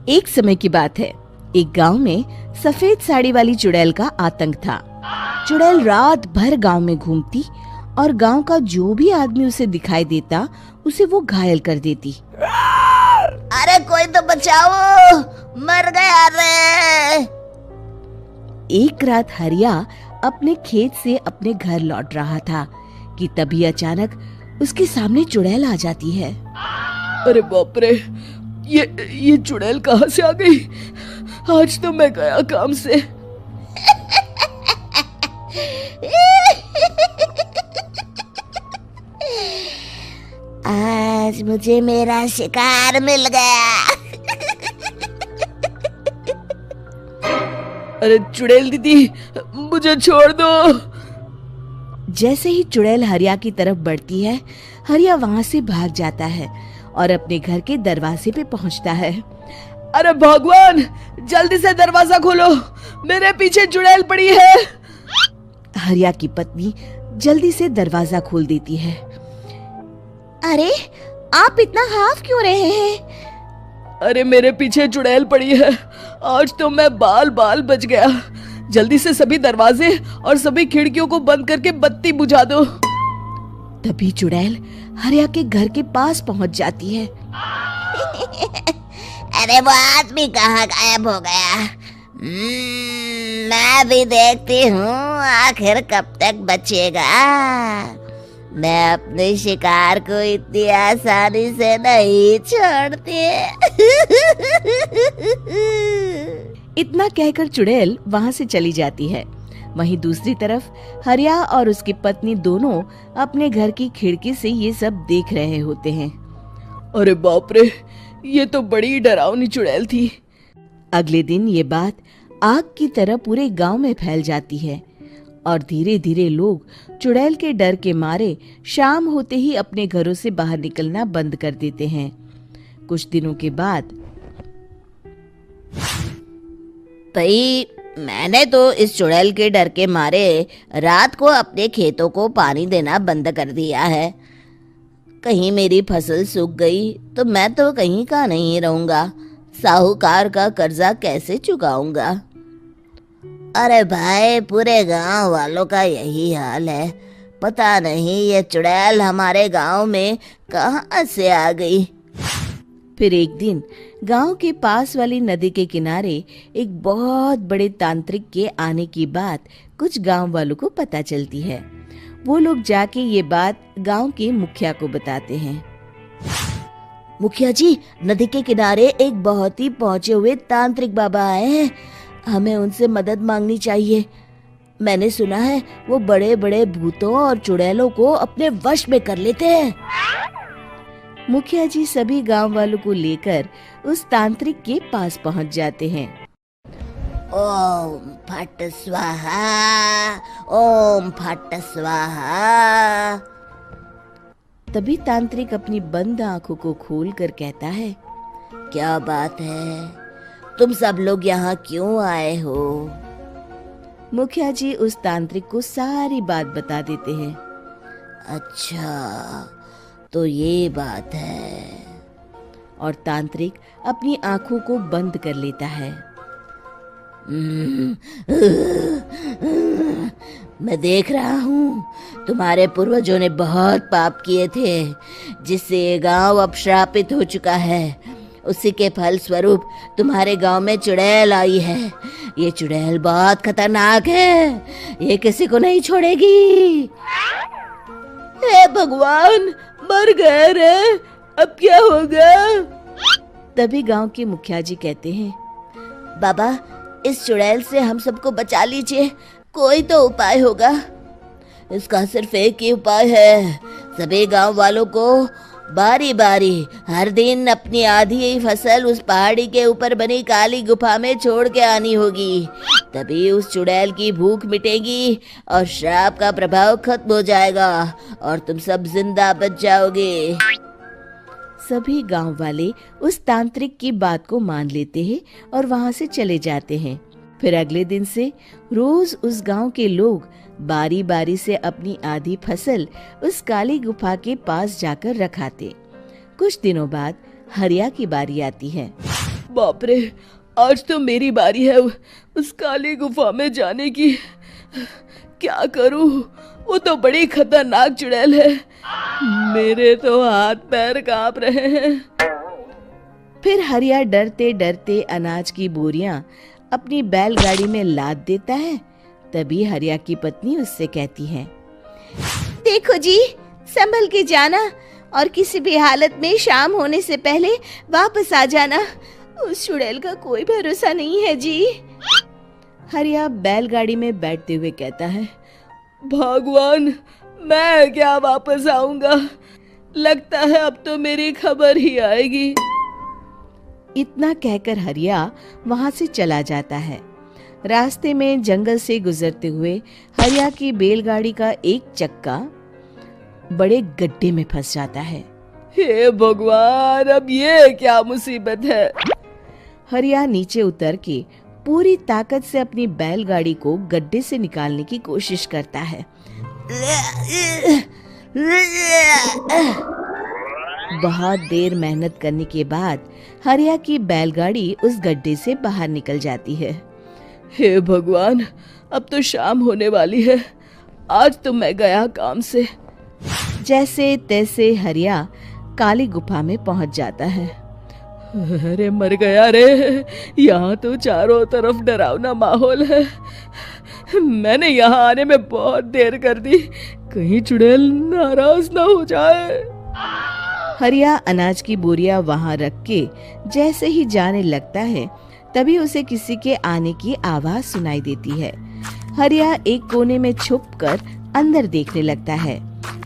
एक समय की बात है। एक गांव में सफेद साड़ी वाली चुड़ैल का आतंक था। चुड़ैल रात भर गांव में घूमती और गांव का जो भी आदमी उसे दिखाई देता उसे वो घायल कर देती। अरे कोई तो बचाओ, मर गया रे। एक रात हरिया अपने खेत से अपने घर लौट रहा था कि तभी अचानक उसके सामने चुड़ैल आ जाती है। अरे बाप रे, ये चुड़ैल कहाँ से आ गई? आज तो मैं गया काम से। आज मुझे मेरा शिकार मिल गया। अरे चुड़ैल दीदी, मुझे छोड़ दो। जैसे ही चुड़ैल हरिया की तरफ बढ़ती है, हरिया वहाँ से भाग जाता है और अपने घर के दरवाजे पे पहुँचता है। अरे भगवान, जल्दी से दरवाजा खोलो, मेरे पीछे चुड़ैल पड़ी है। हरिया की पत्नी जल्दी से दरवाजा खोल देती है। अरे आप इतना हाफ क्यों रहे हैं? अरे मेरे पीछे चुड़ैल पड़ी है, आज तो मैं बाल बाल बच गया। जल्दी से सभी दरवाजे और सभी खिड़कियों को बंद करके बत्ती बुझा दो। तभी चुड़ैल हरिया के घर के पास पहुंच जाती है। अरे वो आदमी कहाँ गायब हो गया? मैं भी देखती हूँ आखिर कब तक बचेगा। मैं अपने शिकार को इतनी आसानी से नहीं छोड़ती। इतना कहकर चुड़ैल वहाँ से चली जाती है। वहीं दूसरी तरफ हरिया और उसकी पत्नी दोनों अपने घर की खिड़की से ये सब देख रहे होते हैं। अरे बाप रे, ये तो बड़ी डरावनी चुड़ैल थी। अगले दिन ये बात आग की तरह पूरे गांव में फैल जाती है और धीरे धीरे लोग चुड़ैल के डर के मारे शाम होते ही अपने घरों से बाहर निकलना बंद कर देते हैं। कुछ दिनों के बाद भाई, मैंने तो इस चुड़ैल के डर के मारे रात को अपने खेतों को पानी देना बंद कर दिया है। कहीं मेरी फसल सूख गई तो मैं तो कहीं का नहीं रहूंगा। साहूकार का कर्जा कैसे चुकाऊंगा? अरे भाई, पूरे गांव वालों का यही हाल है। पता नहीं ये चुड़ैल हमारे गांव में कहां से आ गई। फिर एक दिन गांव के पास वाली नदी के किनारे एक बहुत बड़े तांत्रिक के आने की बात कुछ गांव वालों को पता चलती है। वो लोग जाके ये बात गांव के मुखिया को बताते हैं। मुखिया जी, नदी के किनारे एक बहुत ही पहुंचे हुए तांत्रिक बाबा आए हैं। हमें उनसे मदद मांगनी चाहिए। मैंने सुना है वो बड़े बड़े भूतों और चुड़ैलों को अपने वश में कर लेते हैं। मुखिया जी सभी गांव वालों को लेकर उस तांत्रिक के पास पहुंच जाते हैं। ओम फट स्वाहा, ओम फट स्वाहा। तभी तांत्रिक अपनी बंद आंखों को खोलकर कहता है, क्या बात है? तुम सब लोग यहाँ क्यों आए हो? मुखिया जी उस तांत्रिक को सारी बात बता देते हैं। अच्छा, तो ये बात है। और तांत्रिक अपनी आंखों को बंद कर लेता है। मैं देख रहा हूँ तुम्हारे पूर्वजों ने बहुत पाप किए थे, जिससे ये गांव अब श्रापित हो चुका है। उसी के फल स्वरूप तुम्हारे गांव में चुड़ैल आई है। ये चुड़ैल बहुत खतरनाक है, ये किसी को नहीं छोड़ेगी। हे भगवान, मर गए रे, अब क्या होगा? तभी गांव के मुखिया जी कहते हैं, बाबा, इस चुड़ैल से हम सबको बचा लीजिए। कोई तो उपाय होगा। इसका सिर्फ एक ही उपाय है। सभी गांव वालों को बारी बारी हर दिन अपनी आधी फसल उस पहाड़ी के ऊपर बनी काली गुफा में छोड़ के आनी होगी। तभी उस चुड़ैल की भूख मिटेगी और श्राप का प्रभाव खत्म हो जाएगा और तुम सब जिंदा बच जाओगे। सभी गांव वाले उस तांत्रिक की बात को मान लेते हैं और वहां से चले जाते हैं। फिर अगले दिन से रोज उस गांव के लोग बारी बारी से अपनी आधी फसल उस काली गुफा के पास जाकर रखाते। कुछ दिनों बाद हरिया की बारी आती है। बाप रे, आज तो मेरी बारी है उस काली गुफा में जाने की। क्या करूं, वो तो बड़ी खतरनाक चुड़ैल है। मेरे तो हाथ पैर कांप रहे हैं। फिर हरिया डरते डरते अनाज की बोरियां अपनी बैलगाड़ी में लाद देता है। तभी हरिया की पत्नी उससे कहती है, देखो जी, संभल के जाना और किसी भी हालत में शाम होने से पहले वापस आ जाना। उस चुड़ैल का कोई भरोसा नहीं है जी। हरिया बैलगाड़ी में बैठते हुए कहता है, भगवान, मैं क्या वापस आऊंगा? लगता है अब तो मेरी खबर ही आएगी। इतना कहकर हरिया वहां से चला जाता है। रास्ते में जंगल से गुजरते हुए हरिया की बैलगाड़ी का एक चक्का बड़े गड्ढे में फंस जाता है। हे भगवान, अब ये क्या मुसीबत है? हरिया नीचे उतर के पूरी ताकत से अपनी बैलगाड़ी को गड्ढे से निकालने की कोशिश करता है। बहुत देर मेहनत करने के बाद हरिया की बैलगाड़ी उस गड्ढे से बाहर निकल जाती है। हे भगवान, अब तो शाम होने वाली है। आज तो मैं गया काम से। जैसे तैसे हरिया काली गुफा में पहुंच जाता है। अरे मर गया रे, यहाँ तो चारों तरफ डरावना माहौल है। मैंने यहाँ आने में बहुत देर कर दी, कहीं चुड़ैल नाराज ना हो जाए। हरिया अनाज की बोरियां वहां रख के जैसे ही जाने लगता है, तभी उसे किसी के आने की आवाज सुनाई देती है। हरिया एक कोने में छुपकर अंदर देखने लगता है।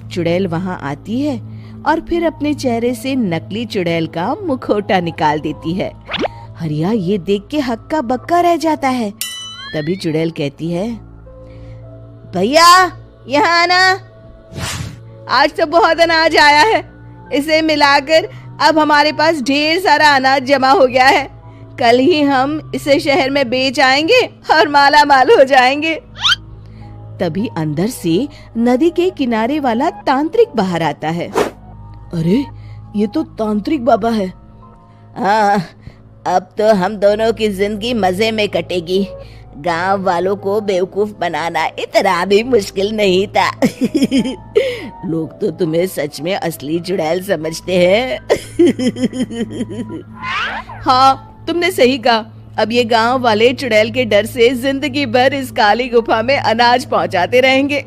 चुड़ैल वहां आती है और फिर अपने चेहरे से नकली चुड़ैल का मुखौटा निकाल देती है। हरिया ये देख के हक्का बक्का रह जाता है। तभी चुड़ैल कहती है, भैया यहाँ आना, आज तो बहुत अनाज आया है। इसे मिलाकर अब हमारे पास ढेर सारा अनाज जमा हो गया है। कल ही हम इसे शहर में बेच आएंगे और माला माल हो जाएंगे। तभी अंदर से नदी के किनारे वाला तांत्रिक बाहर आता है। अरे, ये तो तांत्रिक बाबा है। हाँ, अब तो हम दोनों की जिंदगी मजे में कटेगी। गांव वालों को बेवकूफ बनाना इतना भी मुश्किल नहीं था। लोग तो तुम्हें सच में असली चुड़ैल समझते हैं। हाँ, तुमने सही कहा। अब ये गांव वाले चुड़ैल के डर से जिंदगी भर इस काली गुफा में अनाज पहुंचाते रहेंगे।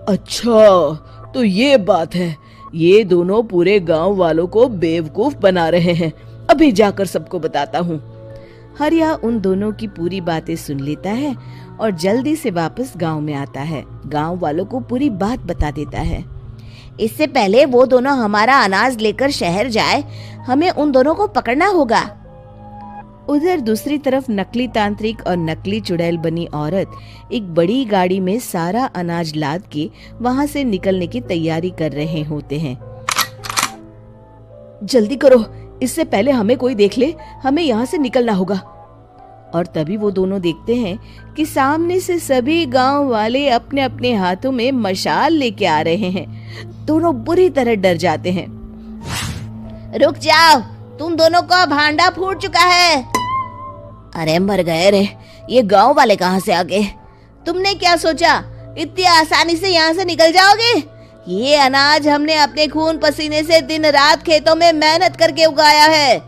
अच्छा, तो ये बात है। ये दोनों पूरे गांव वालों को बेवकूफ बना रहे हैं। अभी जाकर सबको बताता हूँ। हरिया उन दोनों की पूरी बातें सुन लेता है और जल्दी से वापस गांव में आता है। गांव वालों को पूरी बात बता देता है। इससे पहले वो दोनों हमारा अनाज लेकर शहर जाए, हमें उन दोनों को पकड़ना होगा। उधर दूसरी तरफ नकली तांत्रिक और नकली चुड़ैल बनी औरत एक बड़ी गाड़ी में सारा अनाज लाद के वहां से निकलने की तैयारी कर रहे होते हैं। जल्दी करो, इससे पहले हमें कोई देख ले। हमें यहाँ से निकलना होगा। और तभी वो दोनों देखते हैं कि सामने से सभी गांव वाले अपने अपने हाथों में मशाल लेके आ रहे हैं। दोनों बुरी तरह डर जाते हैं। रुक जाओ, तुम दोनों का भांडा फूट चुका है। अरे मर गए रे, ये गांव वाले कहाँ से आ गए? तुमने क्या सोचा इतनी आसानी से यहाँ से निकल जाओगे? ये अनाज हमने अपने खून पसीने से दिन रात खेतों में मेहनत करके उगाया है।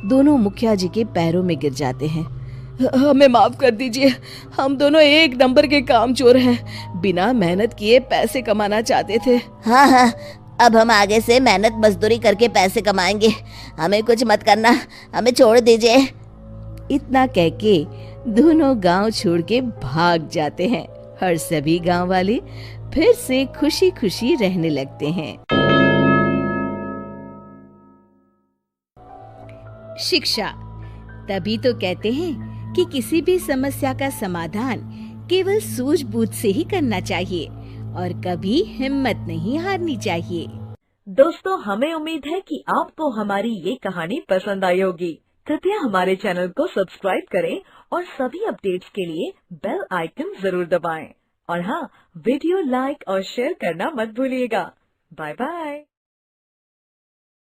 दोनों मुखिया जी के पैरों में गिर जाते हैं। हमें माफ कर दीजिए, हम दोनों एक नंबर के कामचोर हैं। बिना मेहनत किए पैसे कमाना चाहते थे। हाँ, अब हम आगे से मेहनत मजदूरी करके पैसे कमाएंगे। हमें कुछ मत करना, हमें छोड़ दीजिए। इतना कह के दोनों गांव छोड़ के भाग जाते हैं और सभी गांव वाले फिर से खुशी खुशी रहने लगते हैं। शिक्षा, तभी तो कहते हैं कि किसी भी समस्या का समाधान केवल सूझबूझ से ही करना चाहिए और कभी हिम्मत नहीं हारनी चाहिए। दोस्तों, हमें उम्मीद है कि आपको हमारी ये कहानी पसंद आई होगी। कृपया हमारे चैनल को सब्सक्राइब करें और सभी अपडेट्स के लिए बेल आइकन जरूर दबाएं। और हाँ, वीडियो लाइक और शेयर करना मत भूलिएगा। Bye bye.